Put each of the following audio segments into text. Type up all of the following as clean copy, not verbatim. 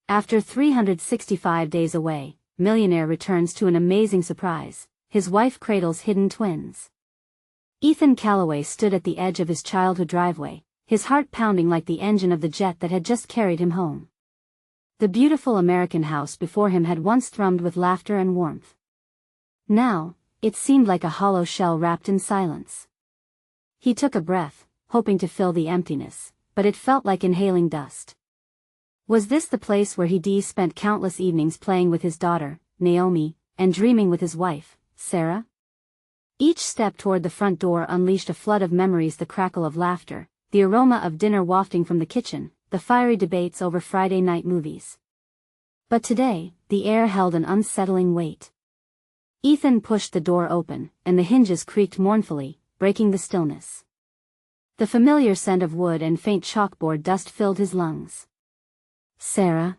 After 365 days away, Millionaire returns to an amazing surprise. His wife cradles hidden twins. Ethan Calloway stood at the edge of his childhood driveway, his heart pounding like the engine of the jet that had just carried him home. The beautiful American house before him had once thrummed with laughter and warmth. Now, it seemed like a hollow shell wrapped in silence. He took a breath, hoping to fill the emptiness, but it felt like inhaling dust. Was this the place where he spent countless evenings playing with his daughter, Naomi, and dreaming with his wife, Sarah? Each step toward the front door unleashed a flood of memories: the crackle of laughter, the aroma of dinner wafting from the kitchen, the fiery debates over Friday night movies. But today, the air held an unsettling weight. Ethan pushed the door open, and the hinges creaked mournfully, breaking the stillness. The familiar scent of wood and faint chalkboard dust filled his lungs. "Sarah?"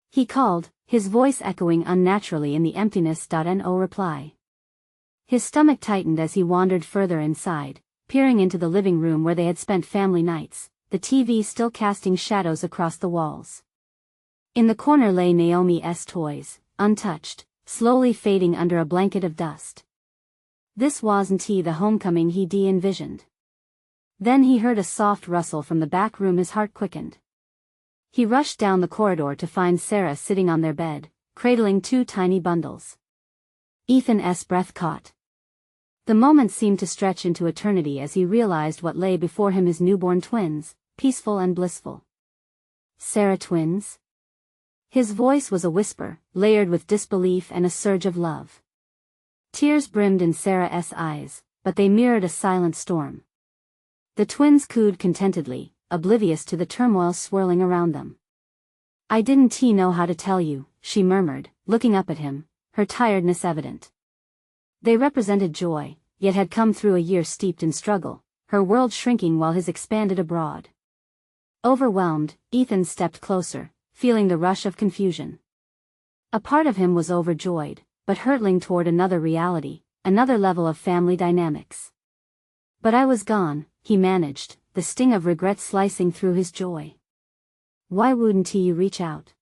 he called, his voice echoing unnaturally in the emptiness. No reply. His stomach tightened as he wandered further inside, peering into the living room where they had spent family nights, the TV still casting shadows across the walls. In the corner lay Naomi's toys, untouched, slowly fading under a blanket of dust. This wasn't the homecoming he envisioned. Then he heard a soft rustle from the back room. His heart quickened. He rushed down the corridor to find Sarah sitting on their bed, cradling two tiny bundles. Ethan's breath caught. The moment seemed to stretch into eternity as he realized what lay before him: his newborn twins, peaceful and blissful. "Sarah, twins?" His voice was a whisper, layered with disbelief and a surge of love. Tears brimmed in Sarah's eyes, but they mirrored a silent storm. The twins cooed contentedly, oblivious to the turmoil swirling around them. "I didn't know how to tell you," she murmured, looking up at him, her tiredness evident. They represented joy, yet had come through a year steeped in struggle, her world shrinking while his expanded abroad. Overwhelmed, Ethan stepped closer, feeling the rush of confusion. A part of him was overjoyed, but hurtling toward another reality, another level of family dynamics. "But I was gone," he managed, the sting of regret slicing through his joy. "Why wouldn't you reach out?"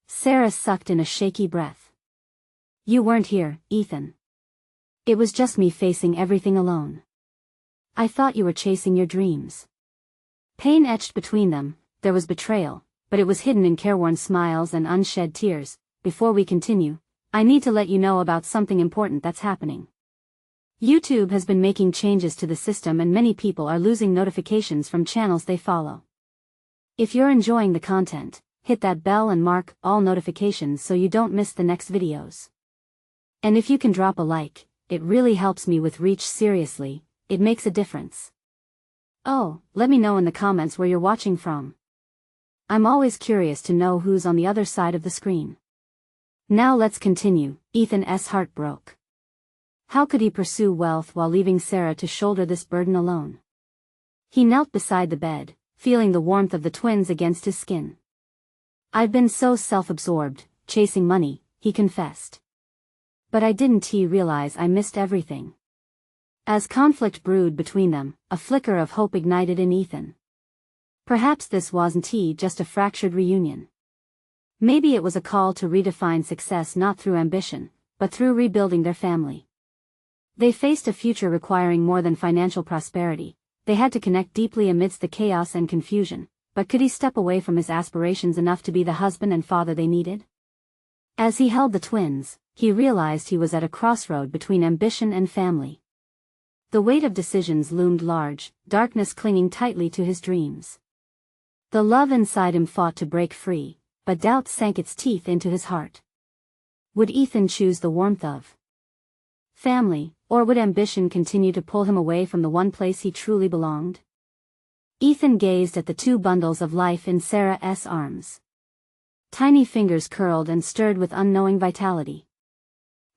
Sarah sucked in a shaky breath. "You weren't here, Ethan. It was just me facing everything alone. I thought you were chasing your dreams." Pain etched between them, there was betrayal, but it was hidden in careworn smiles and unshed tears. "Before we continue, I need to let you know about something important that's happening. YouTube has been making changes to the system and many people are losing notifications from channels they follow. If you're enjoying the content, hit that bell and mark all notifications so you don't miss the next videos. And if you can drop a like, it really helps me with reach. Seriously, it makes a difference. Oh, let me know in the comments where you're watching from. I'm always curious to know who's on the other side of the screen." Now let's continue. Ethan's heart broke. How could he pursue wealth while leaving Sarah to shoulder this burden alone? He knelt beside the bed, feeling the warmth of the twins against his skin. "I've been so self-absorbed, chasing money," he confessed. "But I didn't realize I missed everything." As conflict brewed between them, a flicker of hope ignited in Ethan. Perhaps this wasn't just a fractured reunion. Maybe it was a call to redefine success not through ambition, but through rebuilding their family. They faced a future requiring more than financial prosperity. They had to connect deeply amidst the chaos and confusion, but could he step away from his aspirations enough to be the husband and father they needed? As he held the twins, he realized he was at a crossroad between ambition and family. The weight of decisions loomed large, darkness clinging tightly to his dreams. The love inside him fought to break free, but doubt sank its teeth into his heart. Would Ethan choose the warmth of family, or would ambition continue to pull him away from the one place he truly belonged? Ethan gazed at the two bundles of life in Sarah's arms. Tiny fingers curled and stirred with unknowing vitality.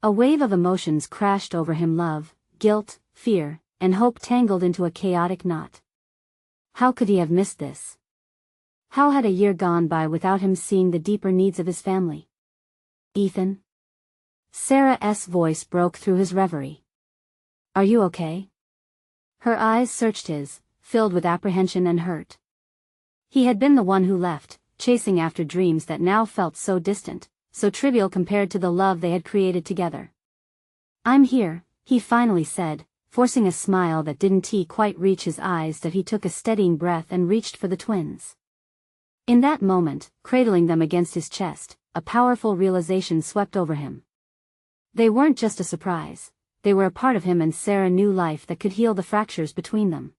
A wave of emotions crashed over him: love, guilt, fear, and hope tangled into a chaotic knot. How could he have missed this? How had a year gone by without him seeing the deeper needs of his family? "Ethan?" Sarah's voice broke through his reverie. "Are you okay?" Her eyes searched his, filled with apprehension and hurt. He had been the one who left, chasing after dreams that now felt so distant, so trivial compared to the love they had created together. "I'm here," he finally said, forcing a smile that didn't quite reach his eyes. That he took a steadying breath and reached for the twins. In that moment, cradling them against his chest, a powerful realization swept over him. They weren't just a surprise, they were a part of him, and Sarah knew life that could heal the fractures between them.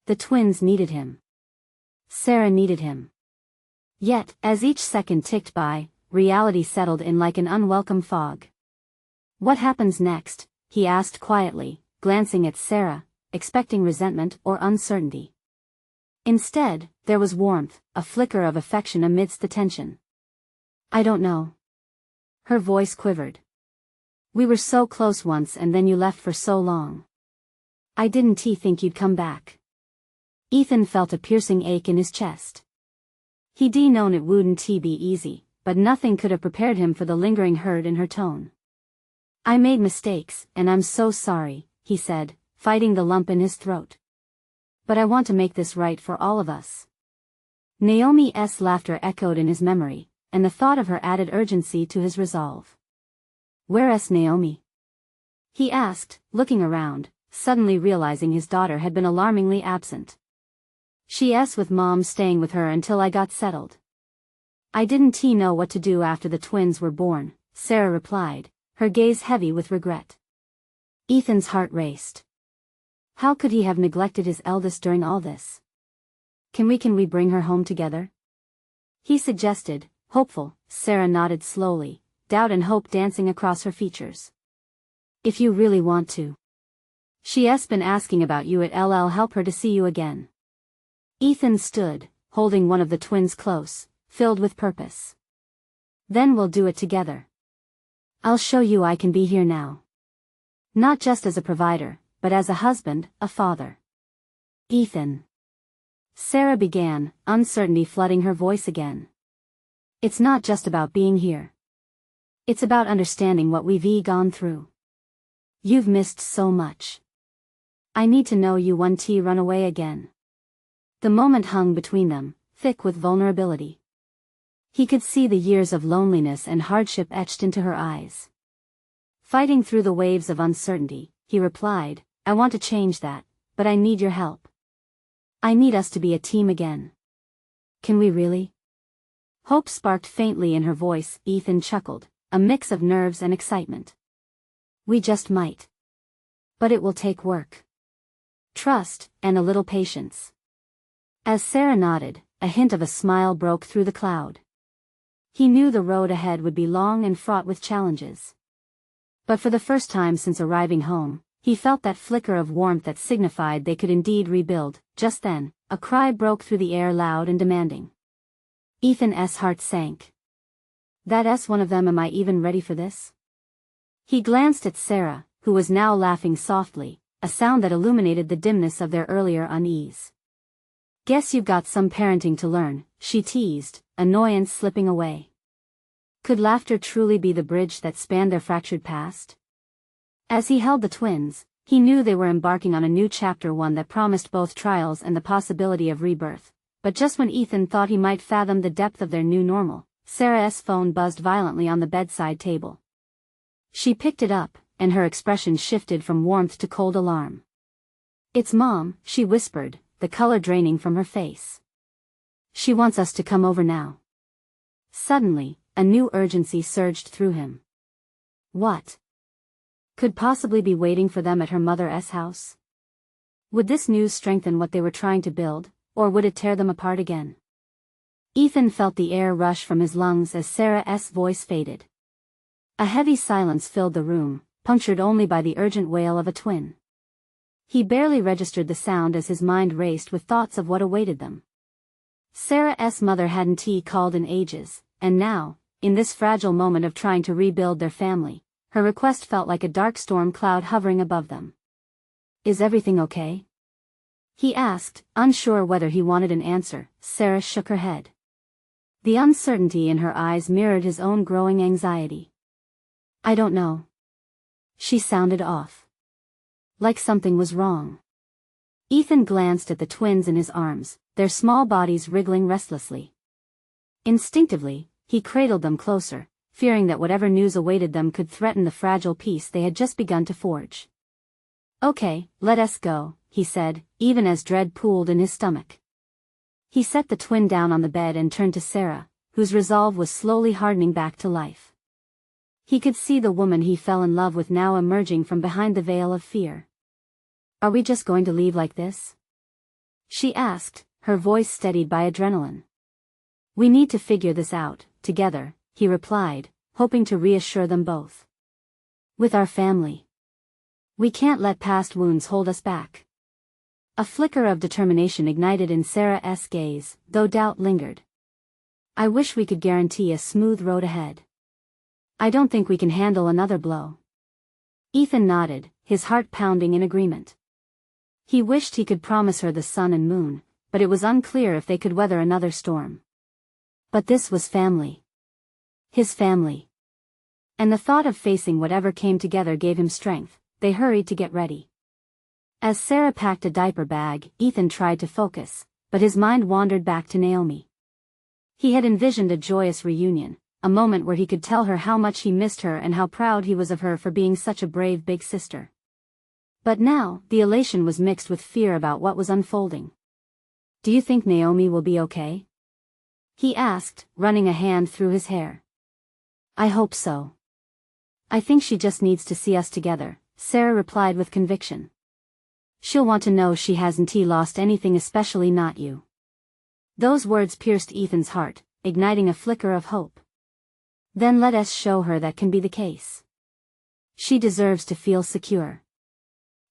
The twins needed him. Sarah needed him. Yet, as each second ticked by, reality settled in like an unwelcome fog. "What happens next?" he asked quietly, glancing at Sarah, expecting resentment or uncertainty. Instead, there was warmth, a flicker of affection amidst the tension. "I don't know." Her voice quivered. "We were so close once, and then you left for so long. I didn't think you'd come back." Ethan felt a piercing ache in his chest. He'd known it wouldn't be easy, but nothing could have prepared him for the lingering hurt in her tone. "I made mistakes, and I'm so sorry," he said, fighting the lump in his throat. "But I want to make this right for all of us." Naomi's laughter echoed in his memory, and the thought of her added urgency to his resolve. "Where's Naomi?" he asked, looking around, suddenly realizing his daughter had been alarmingly absent. "She's with Mom, staying with her until I got settled." "I didn't know what to do after the twins were born," Sarah replied, her gaze heavy with regret. Ethan's heart raced. How could he have neglected his eldest during all this? Can we bring her home together?" he suggested, hopeful. Sarah nodded slowly, doubt and hope dancing across her features. "If you really want to. She's been asking about you. I'll help her to see you again." Ethan stood, holding one of the twins close, filled with purpose. "Then we'll do it together. I'll show you I can be here now. Not just as a provider, but as a husband, a father." "Ethan," Sarah began, uncertainty flooding her voice again. "It's not just about being here. It's about understanding what we've gone through. You've missed so much. I need to know you won't run away again." The moment hung between them, thick with vulnerability. He could see the years of loneliness and hardship etched into her eyes. Fighting through the waves of uncertainty, he replied, "I want to change that, but I need your help. I need us to be a team again." "Can we really?" Hope sparked faintly in her voice. Ethan chuckled, a mix of nerves and excitement. "We just might. But it will take work. Trust, and a little patience." As Sarah nodded, a hint of a smile broke through the cloud. He knew the road ahead would be long and fraught with challenges. But for the first time since arriving home, he felt that flicker of warmth that signified they could indeed rebuild. Just then, a cry broke through the air, loud and demanding. Ethan's heart sank. "That's one of them. Am I even ready for this?" He glanced at Sarah, who was now laughing softly, a sound that illuminated the dimness of their earlier unease. "Guess you've got some parenting to learn," she teased, annoyance slipping away. Could laughter truly be the bridge that spanned their fractured past? As he held the twins, he knew they were embarking on a new chapter, one that promised both trials and the possibility of rebirth. But just when Ethan thought he might fathom the depth of their new normal, Sarah's phone buzzed violently on the bedside table. She picked it up, and her expression shifted from warmth to cold alarm. "It's Mom," she whispered, the color draining from her face. "She wants us to come over now." Suddenly, a new urgency surged through him. What could possibly be waiting for them at her mother's house? Would this news strengthen what they were trying to build, or would it tear them apart again? Ethan felt the air rush from his lungs as Sarah's voice faded. A heavy silence filled the room, punctured only by the urgent wail of a twin. He barely registered the sound as his mind raced with thoughts of what awaited them. Sarah's mother hadn't called in ages, and now, in this fragile moment of trying to rebuild their family, her request felt like a dark storm cloud hovering above them. "Is everything okay?" he asked, unsure whether he wanted an answer. Sarah shook her head. The uncertainty in her eyes mirrored his own growing anxiety. "I don't know." She sounded off. Like something was wrong. Ethan glanced at the twins in his arms, their small bodies wriggling restlessly. Instinctively, he cradled them closer, fearing that whatever news awaited them could threaten the fragile peace they had just begun to forge. "Okay, let us go," he said, even as dread pooled in his stomach. He set the twin down on the bed and turned to Sarah, whose resolve was slowly hardening back to life. He could see the woman he fell in love with now emerging from behind the veil of fear. "Are we just going to leave like this?" she asked, her voice steadied by adrenaline. "We need to figure this out, together," he replied, hoping to reassure them both. "With our family. We can't let past wounds hold us back." A flicker of determination ignited in Sarah's gaze, though doubt lingered. "I wish we could guarantee a smooth road ahead. I don't think we can handle another blow." Ethan nodded, his heart pounding in agreement. He wished he could promise her the sun and moon, but it was unclear if they could weather another storm. But this was family. His family. And the thought of facing whatever came together gave him strength. They hurried to get ready. As Sarah packed a diaper bag, Ethan tried to focus, but his mind wandered back to Naomi. He had envisioned a joyous reunion, a moment where he could tell her how much he missed her and how proud he was of her for being such a brave big sister. But now, the elation was mixed with fear about what was unfolding. "Do you think Naomi will be okay?" he asked, running a hand through his hair. "I hope so. I think she just needs to see us together," Sarah replied with conviction. "She'll want to know she hasn't lost anything, especially not you." Those words pierced Ethan's heart, igniting a flicker of hope. "Then let us show her that can be the case. She deserves to feel secure."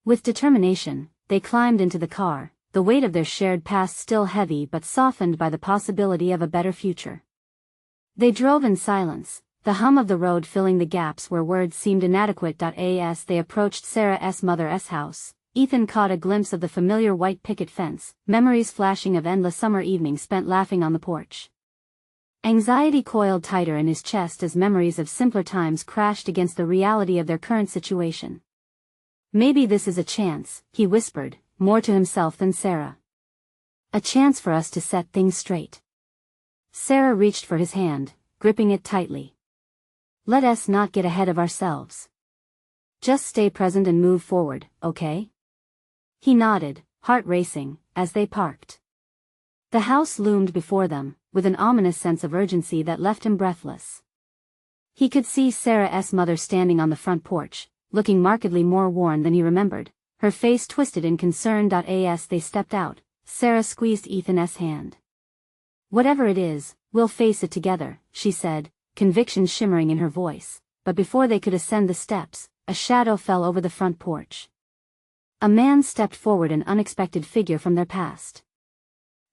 With determination, they climbed into the car, the weight of their shared past still heavy but softened by the possibility of a better future. They drove in silence, the hum of the road filling the gaps where words seemed inadequate. As they approached Sarah's mother's house, Ethan caught a glimpse of the familiar white picket fence, memories flashing of endless summer evenings spent laughing on the porch. Anxiety coiled tighter in his chest as memories of simpler times crashed against the reality of their current situation. "Maybe this is a chance," he whispered, more to himself than Sarah. "A chance for us to set things straight." Sarah reached for his hand, gripping it tightly. "Let us not get ahead of ourselves. Just stay present and move forward, okay?" He nodded, heart racing, as they parked. The house loomed before them, with an ominous sense of urgency that left him breathless. He could see Sarah's mother standing on the front porch, looking markedly more worn than he remembered, her face twisted in concern. As they stepped out, Sarah squeezed Ethan's hand. "Whatever it is, we'll face it together," she said, conviction shimmering in her voice, but before they could ascend the steps, a shadow fell over the front porch. A man stepped forward, an unexpected figure from their past.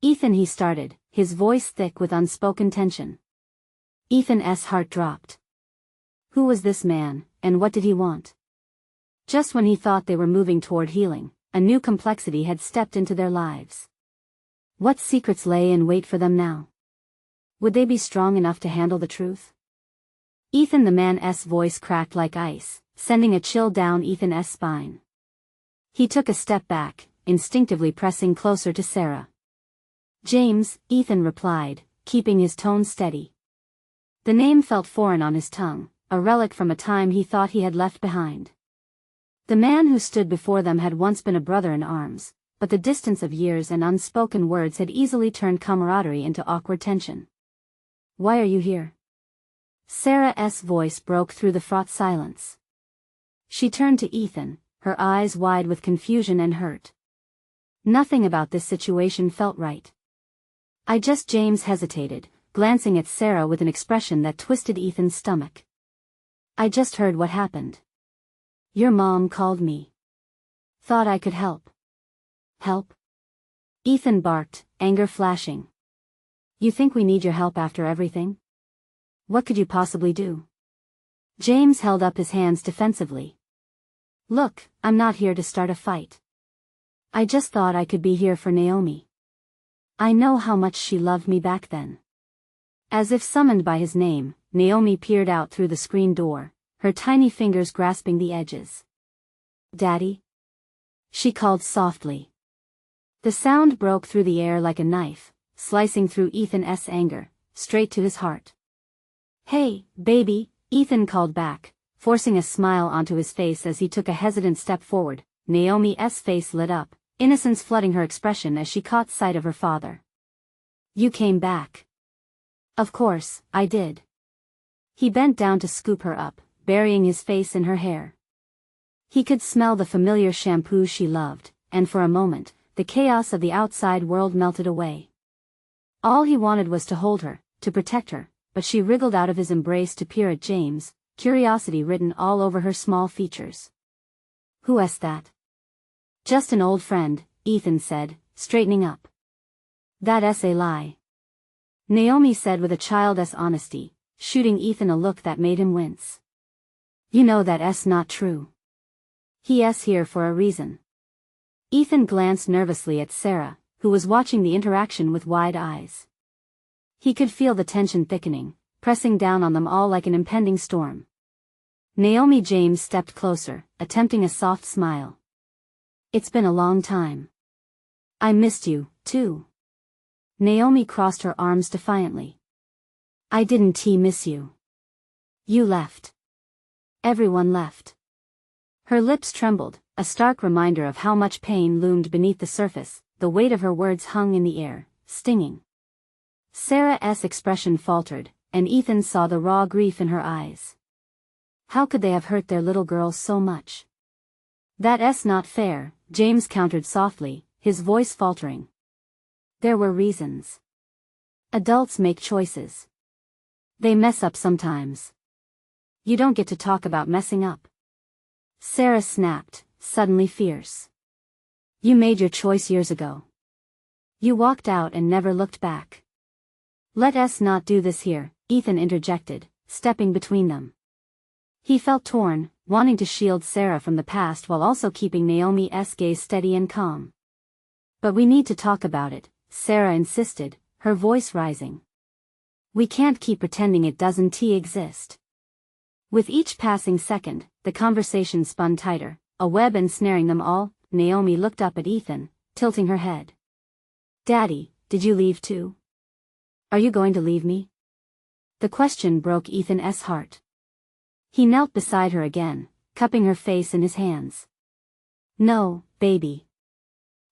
"Ethan," he started, his voice thick with unspoken tension. Ethan's heart dropped. Who was this man, and what did he want? Just when he thought they were moving toward healing, a new complexity had stepped into their lives. What secrets lay in wait for them now? Would they be strong enough to handle the truth? "Ethan," the man's voice cracked like ice, sending a chill down Ethan's spine. He took a step back, instinctively pressing closer to Sarah. "James," Ethan replied, keeping his tone steady. The name felt foreign on his tongue, a relic from a time he thought he had left behind. The man who stood before them had once been a brother in arms, but the distance of years and unspoken words had easily turned camaraderie into awkward tension. "Why are you here?" Sarah's voice broke through the fraught silence. She turned to Ethan, her eyes wide with confusion and hurt. Nothing about this situation felt right. James hesitated, glancing at Sarah with an expression that twisted Ethan's stomach. "I just heard what happened. Your mom called me. Thought I could help." "Help?" Ethan barked, anger flashing. "You think we need your help after everything? What could you possibly do?" James held up his hands defensively. "Look, I'm not here to start a fight. I just thought I could be here for Naomi. I know how much she loved me back then." As if summoned by his name, Naomi peered out through the screen door, her tiny fingers grasping the edges. "Daddy?" she called softly. The sound broke through the air like a knife, slicing through Ethan's anger, straight to his heart. "Hey, baby," Ethan called back, forcing a smile onto his face as he took a hesitant step forward. Naomi's face lit up, innocence flooding her expression as she caught sight of her father. "You came back." "Of course, I did." He bent down to scoop her up, burying his face in her hair. He could smell the familiar shampoo she loved, and for a moment, the chaos of the outside world melted away. All he wanted was to hold her, to protect her, but she wriggled out of his embrace to peer at James, curiosity written all over her small features. "Who's that?" "Just an old friend," Ethan said, straightening up. "That's a lie," Naomi said with a child's honesty, shooting Ethan a look that made him wince. "You know that's not true. He's here for a reason." Ethan glanced nervously at Sarah, who was watching the interaction with wide eyes. He could feel the tension thickening, pressing down on them all like an impending storm. James stepped closer, attempting a soft smile. "It's been a long time. I missed you, too." Naomi crossed her arms defiantly. "I didn't miss you. You left. Everyone left." Her lips trembled, a stark reminder of how much pain loomed beneath the surface. The weight of her words hung in the air, stinging. Sarah's expression faltered, and Ethan saw the raw grief in her eyes. How could they have hurt their little girl so much? "That's not fair," James countered softly, his voice faltering. "There were reasons. Adults make choices. They mess up sometimes. You don't get to talk about messing up." Sarah snapped, suddenly fierce. "You made your choice years ago. You walked out and never looked back." "Let us not do this here," Ethan interjected, stepping between them. He felt torn, wanting to shield Sarah from the past while also keeping Naomi's gaze steady and calm. "But we need to talk about it," Sarah insisted, her voice rising. "We can't keep pretending it doesn't exist." With each passing second, the conversation spun tighter, a web ensnaring them all. Naomi looked up at Ethan, tilting her head. "Daddy, did you leave too? Are you going to leave me?" The question broke Ethan's heart. He knelt beside her again, cupping her face in his hands. "No, baby.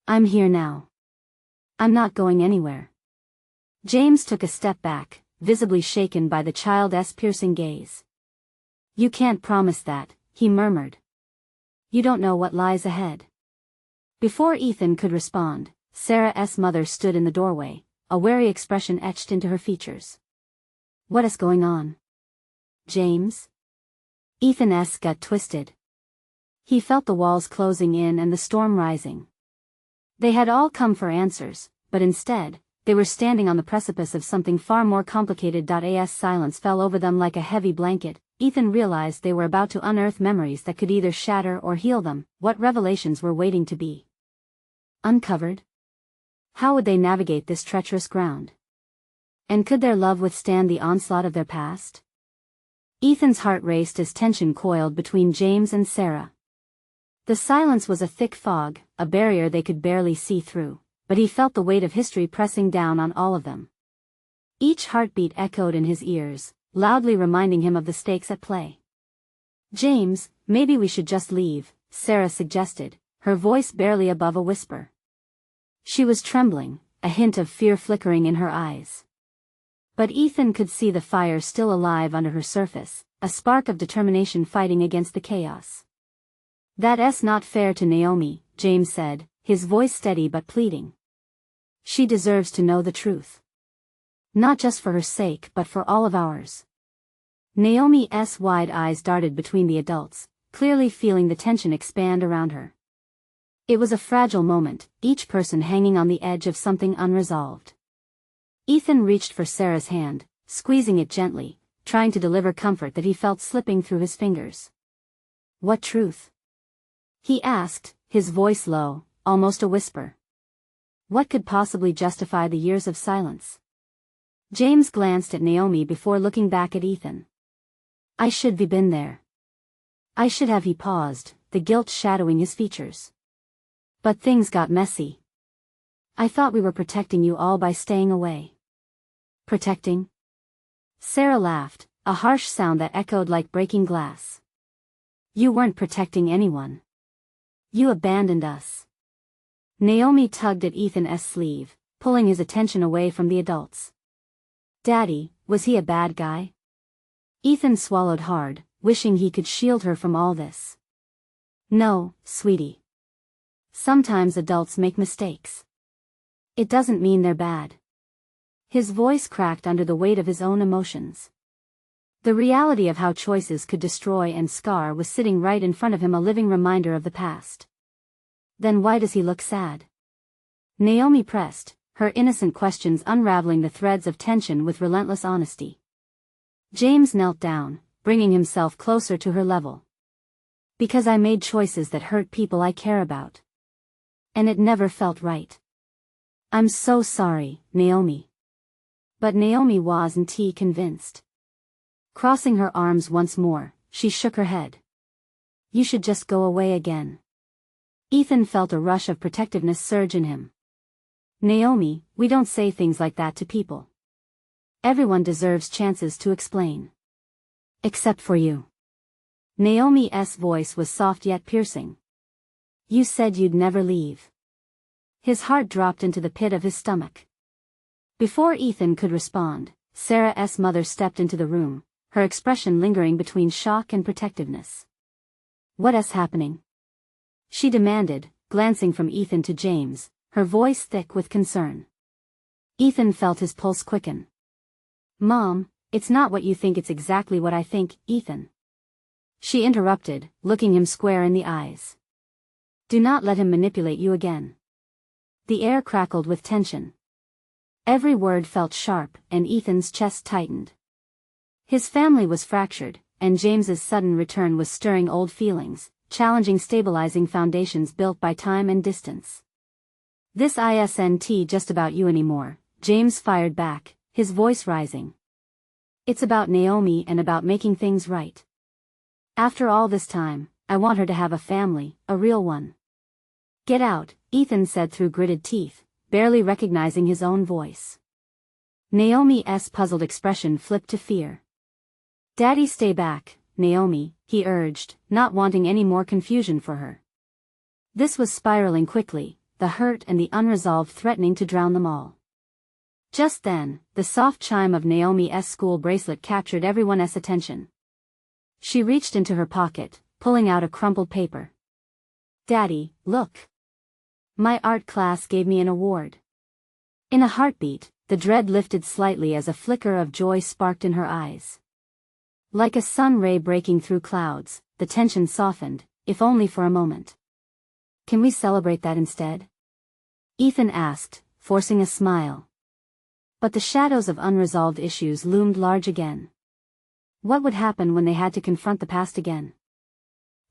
I'm here now. I'm not going anywhere." James took a step back, visibly shaken by the child's piercing gaze. "You can't promise that," he murmured. "You don't know what lies ahead." Before Ethan could respond, Sarah's mother stood in the doorway, a wary expression etched into her features. "What is going on, James?" Ethan's gut twisted. He felt the walls closing in and the storm rising. They had all come for answers, but instead, they were standing on the precipice of something far more complicated. As silence fell over them like a heavy blanket, Ethan realized they were about to unearth memories that could either shatter or heal them. What revelations were waiting to be uncovered? How would they navigate this treacherous ground? And could their love withstand the onslaught of their past? Ethan's heart raced as tension coiled between James and Sarah. The silence was a thick fog, a barrier they could barely see through, but he felt the weight of history pressing down on all of them. Each heartbeat echoed in his ears, loudly reminding him of the stakes at play. "James, maybe we should just leave," Sarah suggested, her voice barely above a whisper. She was trembling, a hint of fear flickering in her eyes. But Ethan could see the fire still alive under her surface, a spark of determination fighting against the chaos. "That's not fair to Naomi," James said, his voice steady but pleading. "She deserves to know the truth. Not just for her sake but for all of ours." Naomi's wide eyes darted between the adults, clearly feeling the tension expand around her. It was a fragile moment, each person hanging on the edge of something unresolved. Ethan reached for Sarah's hand, squeezing it gently, trying to deliver comfort that he felt slipping through his fingers. "What truth?" he asked, his voice low, almost a whisper. What could possibly justify the years of silence? James glanced at Naomi before looking back at Ethan. "I should have been there. I should have." He paused, the guilt shadowing his features. "But things got messy. I thought we were protecting you all by staying away." "Protecting?" Sarah laughed, a harsh sound that echoed like breaking glass. You weren't protecting anyone. You abandoned us. Naomi tugged at Ethan's sleeve, pulling his attention away from the adults. Daddy, was he a bad guy? Ethan swallowed hard, wishing he could shield her from all this. No, sweetie. Sometimes adults make mistakes. It doesn't mean they're bad. His voice cracked under the weight of his own emotions. The reality of how choices could destroy and scar was sitting right in front of him, a living reminder of the past. Then why does he look sad? Naomi pressed, her innocent questions unraveling the threads of tension with relentless honesty. James knelt down, bringing himself closer to her level. Because I made choices that hurt people I care about. And it never felt right. I'm so sorry, Naomi. But Naomi wasn't convinced. Crossing her arms once more, she shook her head. You should just go away again. Ethan felt a rush of protectiveness surge in him. Naomi, we don't say things like that to people. Everyone deserves chances to explain. Except for you. Naomi's voice was soft yet piercing. You said you'd never leave. His heart dropped into the pit of his stomach. Before Ethan could respond, Sarah's mother stepped into the room, her expression lingering between shock and protectiveness. What's happening? She demanded, glancing from Ethan to James, her voice thick with concern. Ethan felt his pulse quicken. Mom, it's not what you think, it's exactly what I think, Ethan. She interrupted, looking him square in the eyes. Do not let him manipulate you again. The air crackled with tension. Every word felt sharp, and Ethan's chest tightened. His family was fractured, and James's sudden return was stirring old feelings, challenging stabilizing foundations built by time and distance. This isn't just about you anymore, James fired back, his voice rising. It's about Naomi and about making things right. After all this time, I want her to have a family, a real one. Get out, Ethan said through gritted teeth, barely recognizing his own voice. Naomi's puzzled expression flipped to fear. Daddy, stay back, Naomi, he urged, not wanting any more confusion for her. This was spiraling quickly, the hurt and the unresolved threatening to drown them all. Just then, the soft chime of Naomi's school bracelet captured everyone's attention. She reached into her pocket, pulling out a crumpled paper. Daddy, look. My art class gave me an award. In a heartbeat, the dread lifted slightly as a flicker of joy sparked in her eyes. Like a sun ray breaking through clouds, the tension softened, if only for a moment. Can we celebrate that instead? Ethan asked, forcing a smile. But the shadows of unresolved issues loomed large again. What would happen when they had to confront the past again?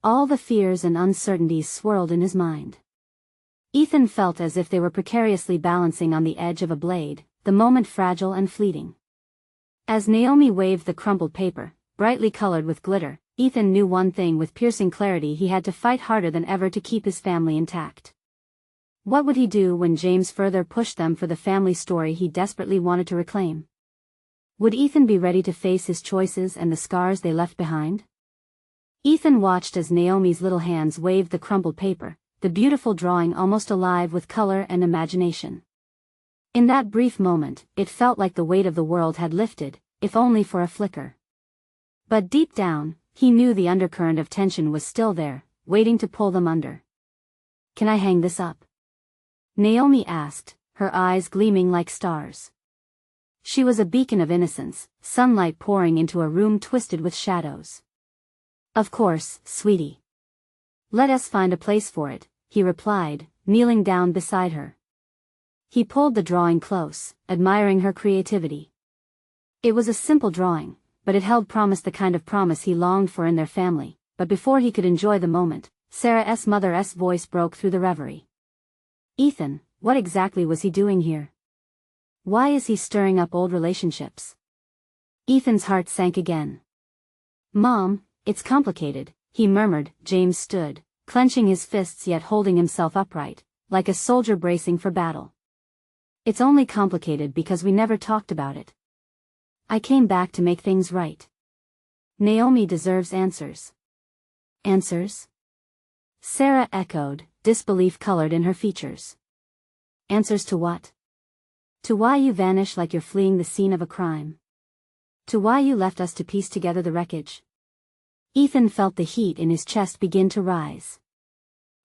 All the fears and uncertainties swirled in his mind. Ethan felt as if they were precariously balancing on the edge of a blade, the moment fragile and fleeting. As Naomi waved the crumpled paper, brightly colored with glitter, Ethan knew one thing with piercing clarity: he had to fight harder than ever to keep his family intact. What would he do when James further pushed them for the family story he desperately wanted to reclaim? Would Ethan be ready to face his choices and the scars they left behind? Ethan watched as Naomi's little hands waved the crumpled paper, the beautiful drawing almost alive with color and imagination. In that brief moment, it felt like the weight of the world had lifted, if only for a flicker. But deep down, he knew the undercurrent of tension was still there, waiting to pull them under. Can I hang this up? Naomi asked, her eyes gleaming like stars. She was a beacon of innocence, sunlight pouring into a room twisted with shadows. Of course, sweetie. Let us find a place for it, he replied, kneeling down beside her. He pulled the drawing close, admiring her creativity. It was a simple drawing, but it held promise, the kind of promise he longed for in their family. But before he could enjoy the moment, Sarah's mother's voice broke through the reverie. Ethan, what exactly was he doing here? Why is he stirring up old relationships? Ethan's heart sank again. Mom, it's complicated, he murmured. James stood, clenching his fists yet holding himself upright, like a soldier bracing for battle. It's only complicated because we never talked about it. I came back to make things right. Naomi deserves answers. Answers? Sarah echoed, disbelief colored in her features. Answers to what? To why you vanish like you're fleeing the scene of a crime. To why you left us to piece together the wreckage. Ethan felt the heat in his chest begin to rise.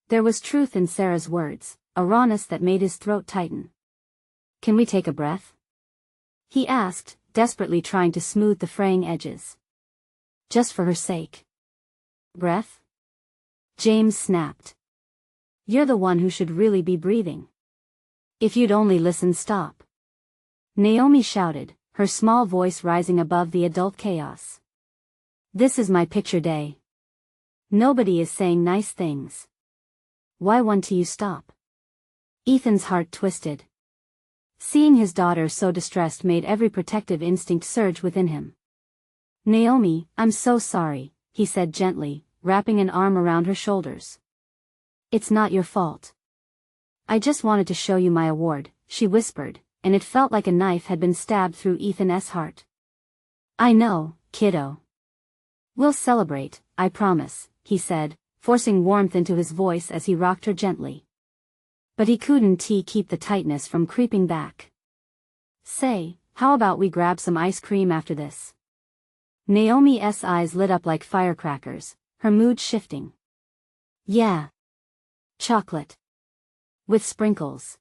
There was truth in Sarah's words, a rawness that made his throat tighten. Can we take a breath? He asked, desperately trying to smooth the fraying edges. Just for her sake. Breath? James snapped. You're the one who should really be breathing. If you'd only listen, stop. Naomi shouted, her small voice rising above the adult chaos. This is my picture day. Nobody is saying nice things. Why won't you stop? Ethan's heart twisted. Seeing his daughter so distressed made every protective instinct surge within him. Naomi, I'm so sorry, he said gently, wrapping an arm around her shoulders. It's not your fault. I just wanted to show you my award, she whispered, and it felt like a knife had been stabbed through Ethan's heart. I know, kiddo. We'll celebrate, I promise, he said, forcing warmth into his voice as he rocked her gently. But he couldn't keep the tightness from creeping back. Say, how about we grab some ice cream after this? Naomi's eyes lit up like firecrackers, her mood shifting. Yeah. Chocolate. With sprinkles.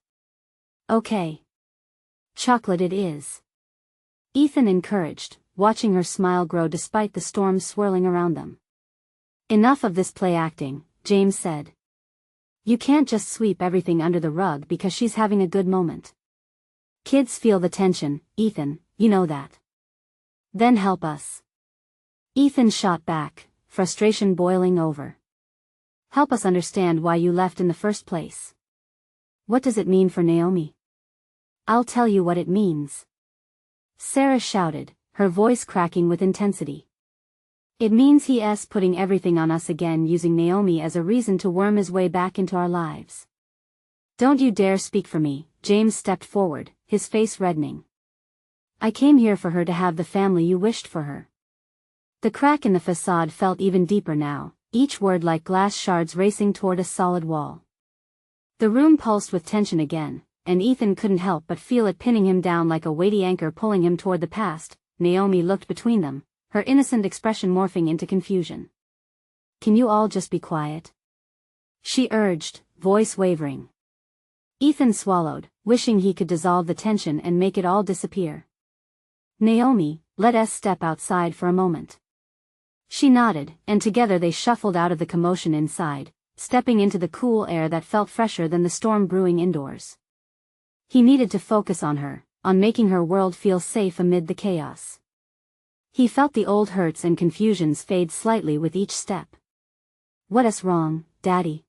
Okay. Chocolate it is. Ethan encouraged, watching her smile grow despite the storm swirling around them. Enough of this play acting, James said. You can't just sweep everything under the rug because she's having a good moment. Kids feel the tension, Ethan, you know that. Then help us. Ethan shot back, frustration boiling over. Help us understand why you left in the first place. What does it mean for Naomi? I'll tell you what it means. Sarah shouted, her voice cracking with intensity. It means he's putting everything on us again, using Naomi as a reason to worm his way back into our lives. Don't you dare speak for me, James stepped forward, his face reddening. I came here for her to have the family you wished for her. The crack in the facade felt even deeper now, each word like glass shards racing toward a solid wall. The room pulsed with tension again, and Ethan couldn't help but feel it pinning him down like a weighty anchor pulling him toward the past. Naomi looked between them, her innocent expression morphing into confusion. Can you all just be quiet? She urged, voice wavering. Ethan swallowed, wishing he could dissolve the tension and make it all disappear. Naomi, let us step outside for a moment. She nodded, and together they shuffled out of the commotion inside, stepping into the cool air that felt fresher than the storm brewing indoors. He needed to focus on her, on making her world feel safe amid the chaos. He felt the old hurts and confusions fade slightly with each step. What's wrong, Daddy?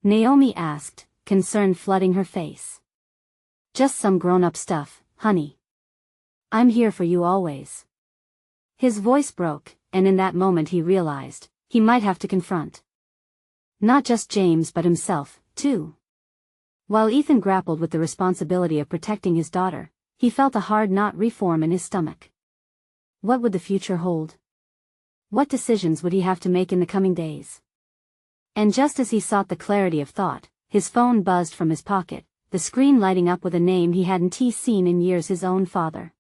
Naomi asked, concern flooding her face. Just some grown-up stuff, honey. I'm here for you always. His voice broke, and in that moment he realized, he might have to confront. Not just James but himself, too. While Ethan grappled with the responsibility of protecting his daughter, he felt a hard knot reform in his stomach. What would the future hold? What decisions would he have to make in the coming days? And just as he sought the clarity of thought, his phone buzzed from his pocket, the screen lighting up with a name he hadn't seen in years: his own father.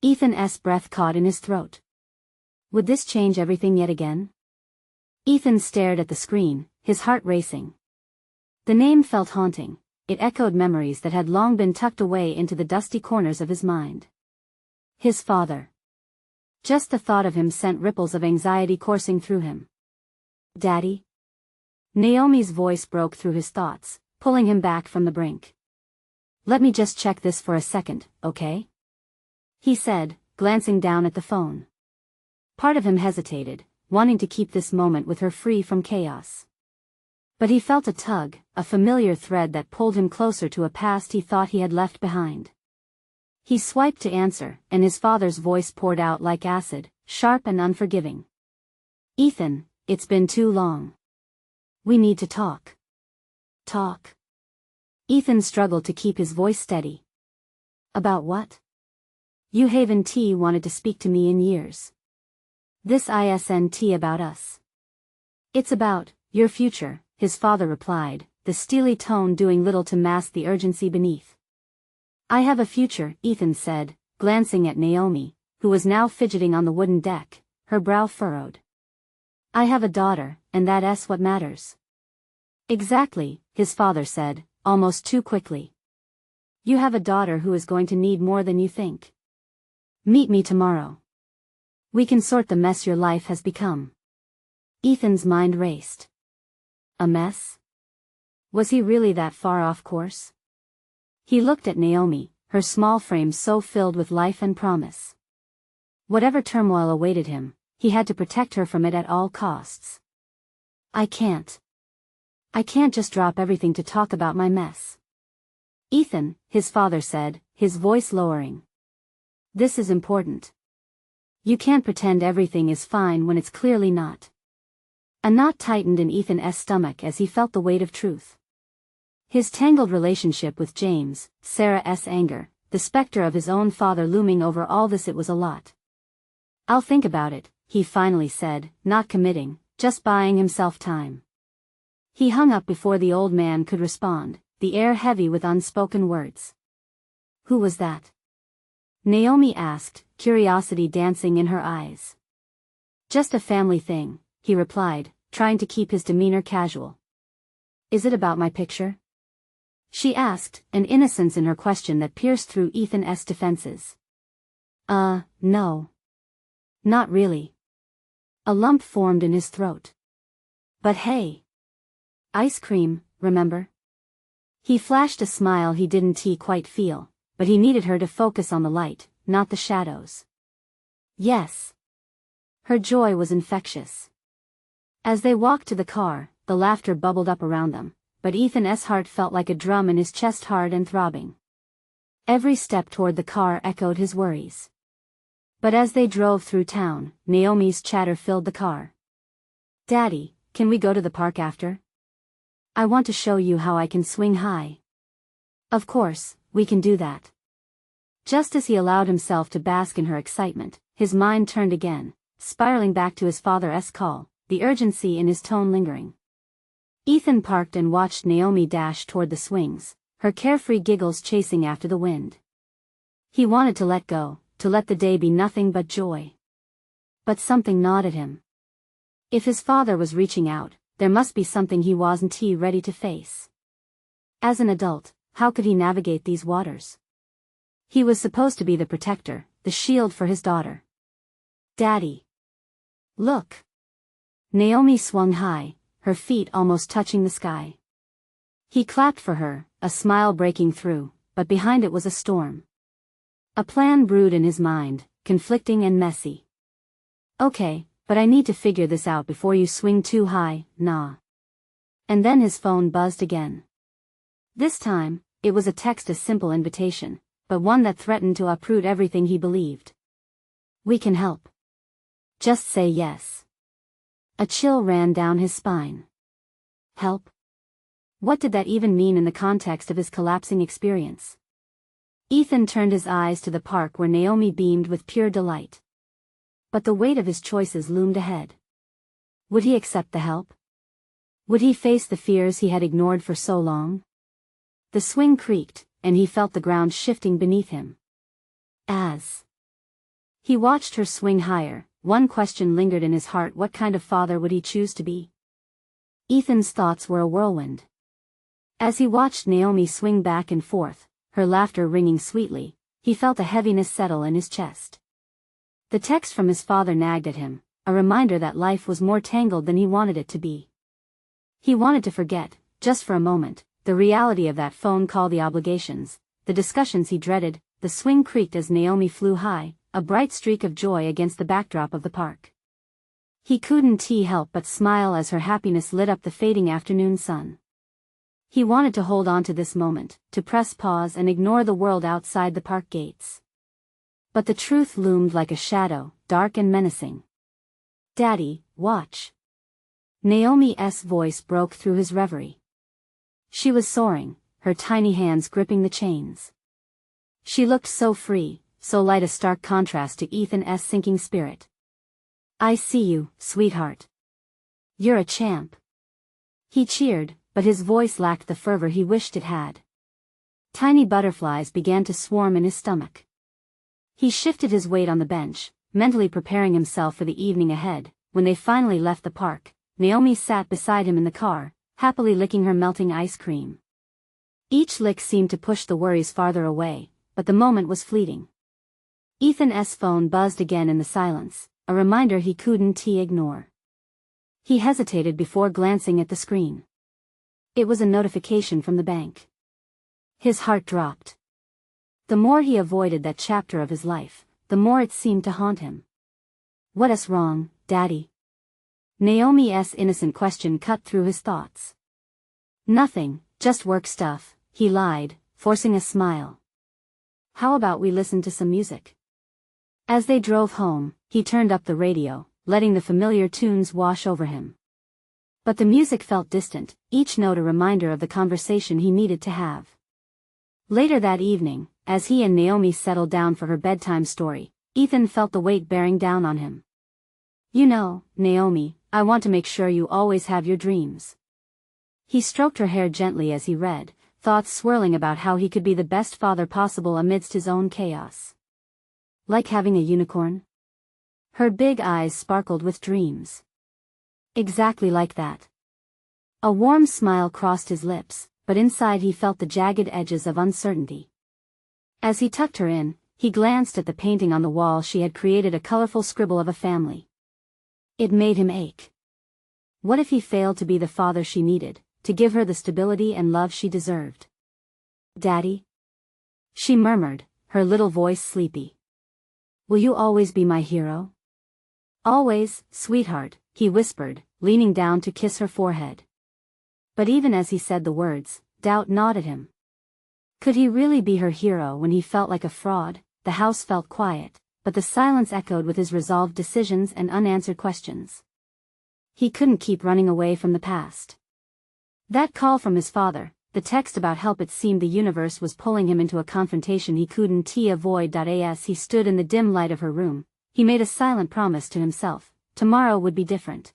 Ethan's breath caught in his throat. Would this change everything yet again? Ethan stared at the screen, his heart racing. The name felt haunting, it echoed memories that had long been tucked away into the dusty corners of his mind. His father. Just the thought of him sent ripples of anxiety coursing through him. Daddy? Naomi's voice broke through his thoughts, pulling him back from the brink. Let me just check this for a second, okay? He said, glancing down at the phone. Part of him hesitated, wanting to keep this moment with her free from chaos. But he felt a tug, a familiar thread that pulled him closer to a past he thought he had left behind. He swiped to answer, and his father's voice poured out like acid, sharp and unforgiving. Ethan, it's been too long. We need to talk. Talk. Ethan struggled to keep his voice steady. About what? You haven't wanted to speak to me in years. This isn't about us. It's about your future, his father replied, the steely tone doing little to mask the urgency beneath. I have a future, Ethan said, glancing at Naomi, who was now fidgeting on the wooden deck, her brow furrowed. I have a daughter, and that's what matters. Exactly, his father said, almost too quickly. You have a daughter who is going to need more than you think. Meet me tomorrow. We can sort the mess your life has become. Ethan's mind raced. A mess? Was he really that far off course? He looked at Naomi, her small frame so filled with life and promise. Whatever turmoil awaited him, he had to protect her from it at all costs. I can't just drop everything to talk about my mess. Ethan, his father said, his voice lowering. This is important. You can't pretend everything is fine when it's clearly not. A knot tightened in Ethan's stomach as he felt the weight of truth. His tangled relationship with James, Sarah's anger, the specter of his own father looming over all this, it was a lot. I'll think about it, he finally said, not committing, just buying himself time. He hung up before the old man could respond, the air heavy with unspoken words. Who was that? Naomi asked, curiosity dancing in her eyes. Just a family thing, he replied, trying to keep his demeanor casual. Is it about my picture? She asked, an innocence in her question that pierced through Ethan's defenses. No. Not really. A lump formed in his throat. But hey. Ice cream, remember? He flashed a smile he didn't quite feel, but he needed her to focus on the light, not the shadows. Yes. Her joy was infectious. As they walked to the car, the laughter bubbled up around them, but Ethan's heart felt like a drum in his chest, hard and throbbing. Every step toward the car echoed his worries. But as they drove through town, Naomi's chatter filled the car. Daddy, can we go to the park after? I want to show you how I can swing high. Of course, we can do that. Just as he allowed himself to bask in her excitement, his mind turned again, spiraling back to his father's call, the urgency in his tone lingering. Ethan parked and watched Naomi dash toward the swings, her carefree giggles chasing after the wind. He wanted to let go, to let the day be nothing but joy. But something gnawed at him. If his father was reaching out, there must be something he wasn't ready to face. As an adult, how could he navigate these waters? He was supposed to be the protector, the shield for his daughter. Daddy. Look. Naomi swung high, her feet almost touching the sky. He clapped for her, a smile breaking through, but behind it was a storm. A plan brewed in his mind, conflicting and messy. Okay, but I need to figure this out before you swing too high, nah. And then his phone buzzed again. This time, it was a text, a simple invitation, but one that threatened to uproot everything he believed. We can help. Just say yes. A chill ran down his spine. Help? What did that even mean in the context of his collapsing experience? Ethan turned his eyes to the park where Naomi beamed with pure delight. But the weight of his choices loomed ahead. Would he accept the help? Would he face the fears he had ignored for so long? The swing creaked, and he felt the ground shifting beneath him. As he watched her swing higher, one question lingered in his heart: what kind of father would he choose to be? Ethan's thoughts were a whirlwind. As he watched Naomi swing back and forth, her laughter ringing sweetly, he felt a heaviness settle in his chest. The text from his father nagged at him, a reminder that life was more tangled than he wanted it to be. He wanted to forget, just for a moment, the reality of that phone call, the obligations, the discussions he dreaded. The swing creaked as Naomi flew high, a bright streak of joy against the backdrop of the park. He couldn't help but smile as her happiness lit up the fading afternoon sun. He wanted to hold on to this moment, to press pause and ignore the world outside the park gates. But the truth loomed like a shadow, dark and menacing. Daddy, watch. Naomi's voice broke through his reverie. She was soaring, her tiny hands gripping the chains. She looked so free, so light a stark contrast to Ethan's sinking spirit. "I see you, sweetheart. You're a champ." He cheered, but his voice lacked the fervor he wished it had. Tiny butterflies began to swarm in his stomach. He shifted his weight on the bench, mentally preparing himself for the evening ahead. When they finally left the park, Naomi sat beside him in the car, happily licking her melting ice cream. Each lick seemed to push the worries farther away, but the moment was fleeting. Ethan's phone buzzed again in the silence, a reminder he couldn't ignore. He hesitated before glancing at the screen. It was a notification from the bank. His heart dropped. The more he avoided that chapter of his life, the more it seemed to haunt him. "What's wrong, Daddy?" Naomi's innocent question cut through his thoughts. "Nothing, just work stuff," he lied, forcing a smile. "How about we listen to some music?" As they drove home, he turned up the radio, letting the familiar tunes wash over him. But the music felt distant, each note a reminder of the conversation he needed to have. Later that evening, as he and Naomi settled down for her bedtime story, Ethan felt the weight bearing down on him. "You know, Naomi, I want to make sure you always have your dreams." He stroked her hair gently as he read, thoughts swirling about how he could be the best father possible amidst his own chaos. "Like having a unicorn?" Her big eyes sparkled with dreams. "Exactly like that." A warm smile crossed his lips, but inside he felt the jagged edges of uncertainty. As he tucked her in, he glanced at the painting on the wall she had created, a colorful scribble of a family. It made him ache. What if he failed to be the father she needed, to give her the stability and love she deserved? "Daddy?" she murmured, her little voice sleepy. "Will you always be my hero?" "Always, sweetheart," he whispered, leaning down to kiss her forehead. But even as he said the words, doubt gnawed at him. Could he really be her hero when he felt like a fraud? The house felt quiet, but the silence echoed with his resolved decisions and unanswered questions. He couldn't keep running away from the past. That call from his father, the text about help, it seemed the universe was pulling him into a confrontation he couldn't avoid. As he stood in the dim light of her room, he made a silent promise to himself: tomorrow would be different.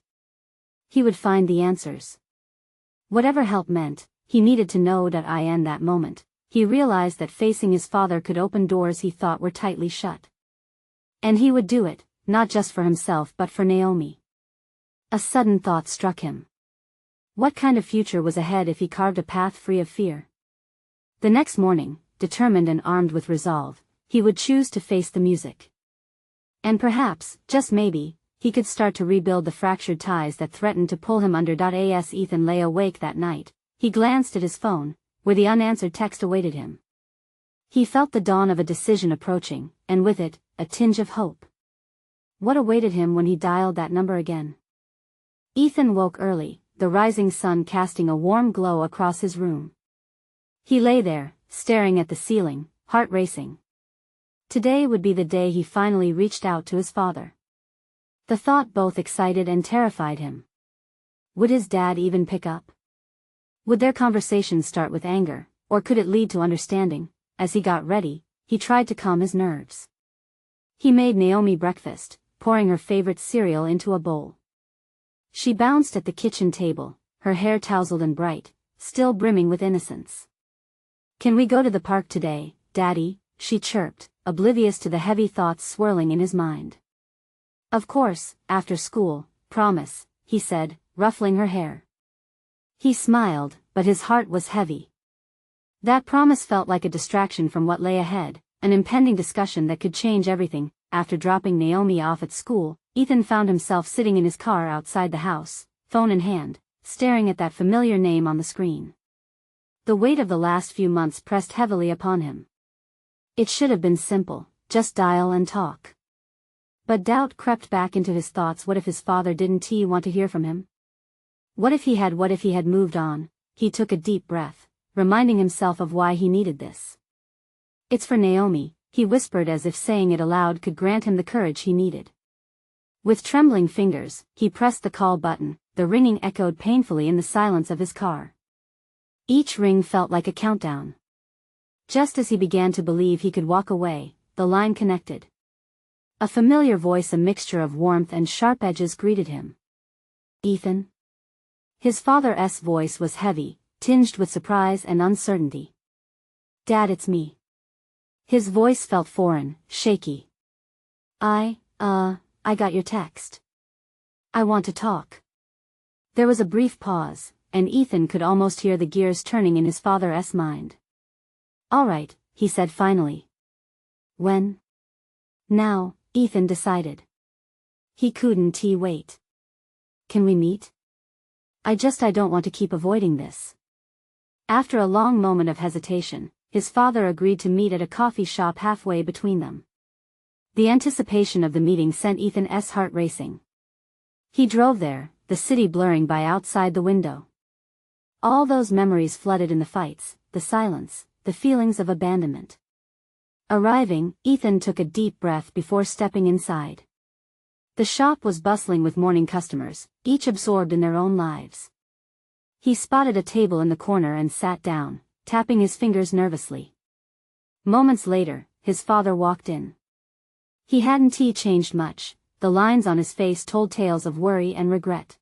He would find the answers. Whatever help meant, he needed to know. In that moment, he realized that facing his father could open doors he thought were tightly shut. And he would do it, not just for himself but for Naomi. A sudden thought struck him. What kind of future was ahead if he carved a path free of fear? The next morning, determined and armed with resolve, he would choose to face the music. And perhaps, just maybe, he could start to rebuild the fractured ties that threatened to pull him under. As Ethan lay awake that night, he glanced at his phone, where the unanswered text awaited him. He felt the dawn of a decision approaching, and with it, a tinge of hope. What awaited him when he dialed that number again? Ethan woke early, the rising sun casting a warm glow across his room. He lay there, staring at the ceiling, heart racing. Today would be the day he finally reached out to his father. The thought both excited and terrified him. Would his dad even pick up? Would their conversation start with anger, or could it lead to understanding? As he got ready, he tried to calm his nerves. He made Naomi breakfast, pouring her favorite cereal into a bowl. She bounced at the kitchen table, her hair tousled and bright, still brimming with innocence. "Can we go to the park today, Daddy?" she chirped, oblivious to the heavy thoughts swirling in his mind. "Of course, after school, promise," he said, ruffling her hair. He smiled, but his heart was heavy. That promise felt like a distraction from what lay ahead, an impending discussion that could change everything. After dropping Naomi off at school, Ethan found himself sitting in his car outside the house, phone in hand, staring at that familiar name on the screen. The weight of the last few months pressed heavily upon him. It should have been simple, just dial and talk. But doubt crept back into his thoughts. What if his father didn't want to hear from him? What if he had moved on? He took a deep breath, reminding himself of why he needed this. "It's for Naomi," he whispered, as if saying it aloud could grant him the courage he needed. With trembling fingers, he pressed the call button. The ringing echoed painfully in the silence of his car. Each ring felt like a countdown. Just as he began to believe he could walk away, the line connected. A familiar voice, a mixture of warmth and sharp edges, greeted him. Ethan? His father's voice was heavy, tinged with surprise and uncertainty. Dad, it's me. His voice felt foreign, shaky. I got your text. I want to talk. There was a brief pause, and Ethan could almost hear the gears turning in his father's mind. All right, he said finally. When? Now, Ethan decided. He couldn't wait. Can we meet? I don't want to keep avoiding this. After a long moment of hesitation, his father agreed to meet at a coffee shop halfway between them. The anticipation of the meeting sent Ethan's heart racing. He drove there, the city blurring by outside the window. All those memories flooded in, the fights, the silence, the feelings of abandonment. Arriving, Ethan took a deep breath before stepping inside. The shop was bustling with morning customers, each absorbed in their own lives. He spotted a table in the corner and sat down, tapping his fingers nervously. Moments later, his father walked in. He hadn't changed much, the lines on his face told tales of worry and regret.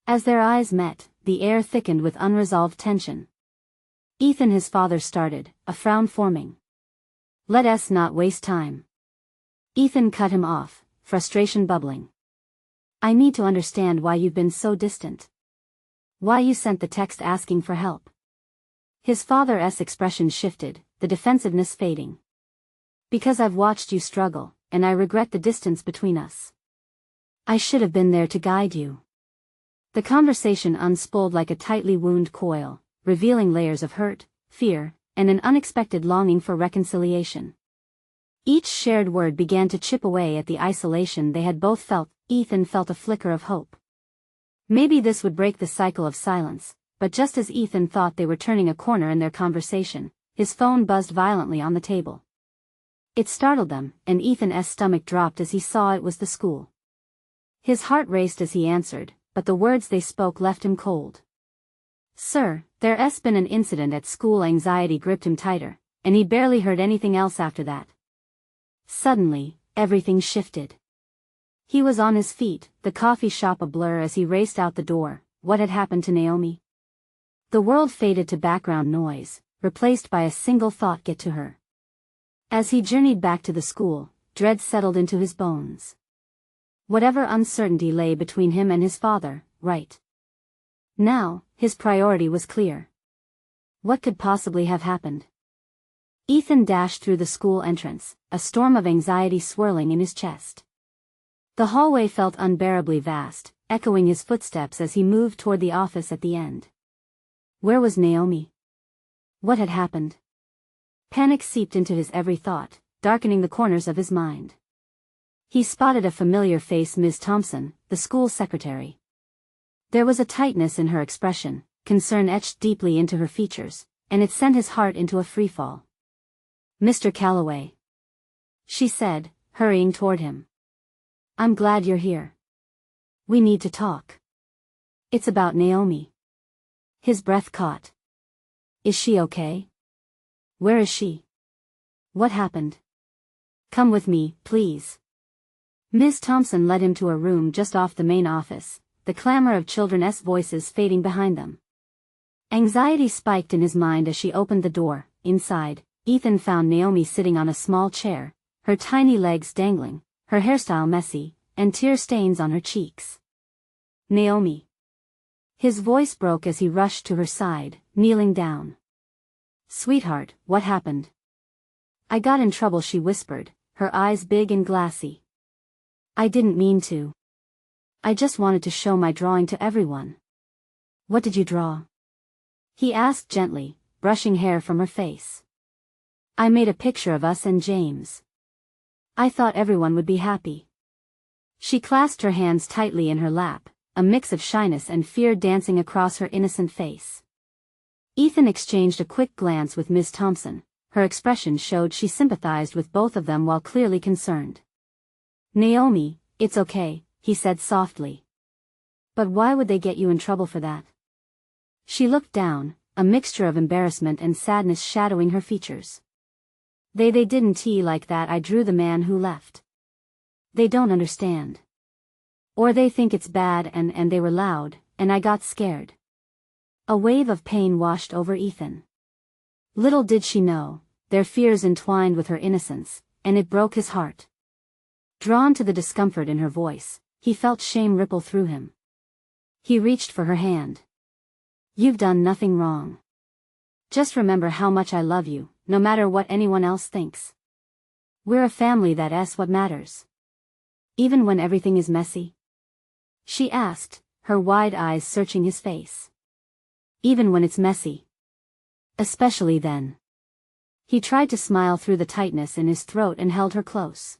As their eyes met, the air thickened with unresolved tension. Ethan, his father started, a frown forming. Let's not waste time. Ethan cut him off, frustration bubbling. I need to understand why you've been so distant. Why you sent the text asking for help. His father's expression shifted, the defensiveness fading. Because I've watched you struggle, and I regret the distance between us. I should have been there to guide you. The conversation unspooled like a tightly wound coil, revealing layers of hurt, fear, and an unexpected longing for reconciliation. Each shared word began to chip away at the isolation they had both felt. Ethan felt a flicker of hope. Maybe this would break the cycle of silence, but just as Ethan thought they were turning a corner in their conversation, his phone buzzed violently on the table. It startled them, and Ethan's stomach dropped as he saw it was the school. His heart raced as he answered, but the words they spoke left him cold. Sir, there's been an incident at school. Anxiety gripped him tighter, and he barely heard anything else after that. Suddenly, everything shifted. He was on his feet, the coffee shop a blur as he raced out the door. What had happened to Naomi? The world faded to background noise, replaced by a single thought: get to her. As he journeyed back to the school, dread settled into his bones. Whatever uncertainty lay between him and his father, right now, his priority was clear. What could possibly have happened? Ethan dashed through the school entrance, a storm of anxiety swirling in his chest. The hallway felt unbearably vast, echoing his footsteps as he moved toward the office at the end. Where was Naomi? What had happened? Panic seeped into his every thought, darkening the corners of his mind. He spotted a familiar face: Ms. Thompson, the school secretary. There was a tightness in her expression, concern etched deeply into her features, and it sent his heart into a freefall. Mr. Calloway, she said, hurrying toward him. I'm glad you're here. We need to talk. It's about Naomi. His breath caught. Is she okay? Where is she? What happened? Come with me, please. Ms. Thompson led him to a room just off the main office, the clamor of children's voices fading behind them. Anxiety spiked in his mind as she opened the door. Inside, Ethan found Naomi sitting on a small chair, her tiny legs dangling, her hairstyle messy, and tear stains on her cheeks. Naomi. His voice broke as he rushed to her side, kneeling down. Sweetheart, what happened? I got in trouble, she whispered, her eyes big and glassy. I didn't mean to. I just wanted to show my drawing to everyone. What did you draw? He asked gently, brushing hair from her face. I made a picture of us and James. I thought everyone would be happy. She clasped her hands tightly in her lap, a mix of shyness and fear dancing across her innocent face. Ethan exchanged a quick glance with Ms. Thompson. Her expression showed she sympathized with both of them while clearly concerned. Naomi, it's okay, he said softly. But why would they get you in trouble for that? She looked down, a mixture of embarrassment and sadness shadowing her features. They didn't tea like that. I drew the man who left. They don't understand. Or they think it's bad and they were loud, and I got scared. A wave of pain washed over Ethan. Little did she know, their fears entwined with her innocence, and it broke his heart. Drawn to the discomfort in her voice, he felt shame ripple through him. He reached for her hand. You've done nothing wrong. Just remember how much I love you, no matter what anyone else thinks. We're a family, that's what matters. Even when everything is messy? She asked, her wide eyes searching his face. Even when it's messy. Especially then. He tried to smile through the tightness in his throat and held her close.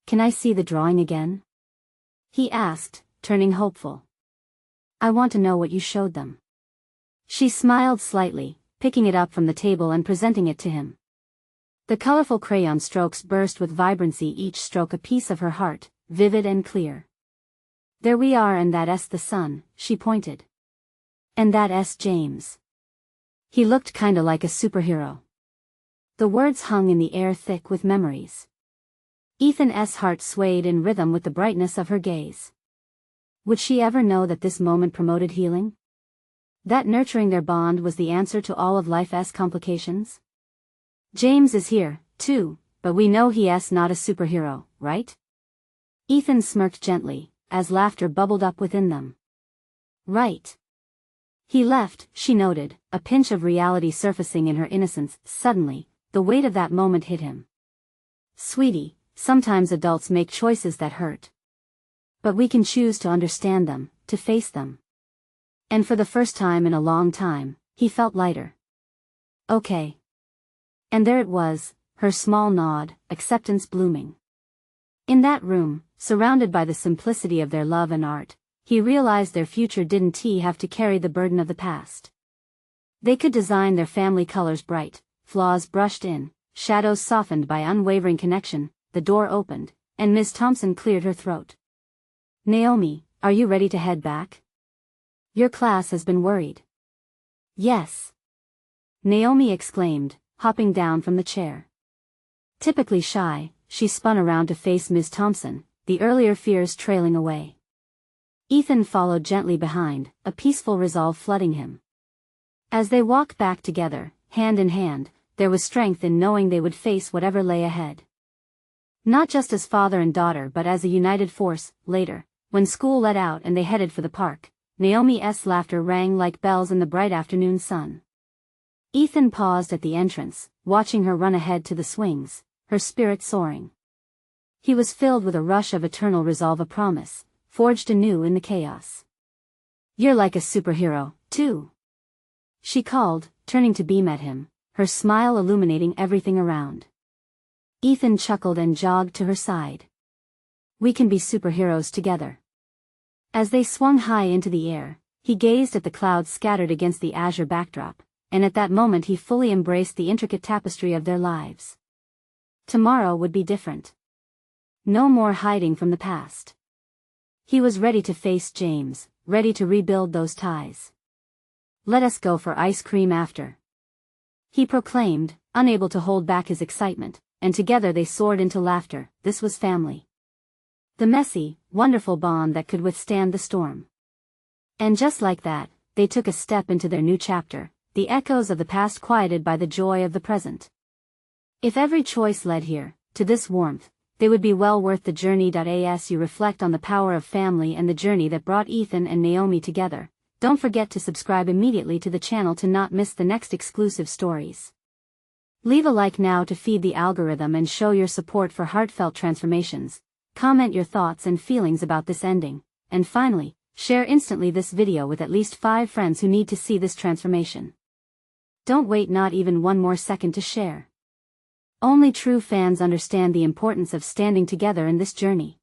Can I see the drawing again? He asked, turning hopeful. I want to know what you showed them. She smiled slightly, picking it up from the table and presenting it to him. The colorful crayon strokes burst with vibrancy, each stroke a piece of her heart, vivid and clear. There we are, and that's the sun, she pointed. And that's James. He looked kinda like a superhero. The words hung in the air thick with memories. Ethan's heart swayed in rhythm with the brightness of her gaze. Would she ever know that this moment promoted healing? That nurturing their bond was the answer to all of life's complications? James is here, too, but we know he's not a superhero, right? Ethan smirked gently, as laughter bubbled up within them. Right. He left, she noted, a pinch of reality surfacing in her innocence. Suddenly, the weight of that moment hit him. Sweetie, sometimes adults make choices that hurt. But we can choose to understand them, to face them. And for the first time in a long time, he felt lighter. Okay. And there it was, her small nod, acceptance blooming. In that room, surrounded by the simplicity of their love and art, he realized their future didn't have to carry the burden of the past. They could design their family colors bright, flaws brushed in, shadows softened by unwavering connection. The door opened, and Ms. Thompson cleared her throat. Naomi, are you ready to head back? Your class has been worried. Yes. Naomi exclaimed, hopping down from the chair. Typically shy, she spun around to face Ms. Thompson, the earlier fears trailing away. Ethan followed gently behind, a peaceful resolve flooding him. As they walked back together, hand in hand, there was strength in knowing they would face whatever lay ahead. Not just as father and daughter but as a united force. Later, when school let out and they headed for the park, Naomi's laughter rang like bells in the bright afternoon sun. Ethan paused at the entrance, watching her run ahead to the swings, her spirit soaring. He was filled with a rush of eternal resolve, a promise, forged anew in the chaos. You're like a superhero, too. She called, turning to beam at him, her smile illuminating everything around. Ethan chuckled and jogged to her side. We can be superheroes together. As they swung high into the air, he gazed at the clouds scattered against the azure backdrop, and at that moment he fully embraced the intricate tapestry of their lives. Tomorrow would be different. No more hiding from the past. He was ready to face James, ready to rebuild those ties. Let us go for ice cream after, he proclaimed, unable to hold back his excitement, and together they soared into laughter. This was family. The messy, wonderful bond that could withstand the storm. And just like that, they took a step into their new chapter, the echoes of the past quieted by the joy of the present. If every choice led here, to this warmth, they would be well worth the journey. As you reflect on the power of family and the journey that brought Ethan and Naomi together, don't forget to subscribe immediately to the channel to not miss the next exclusive stories. Leave a like now to feed the algorithm and show your support for heartfelt transformations. Comment your thoughts and feelings about this ending, and finally, share instantly this video with at least 5 friends who need to see this transformation. Don't wait not even one more second to share. Only true fans understand the importance of standing together in this journey.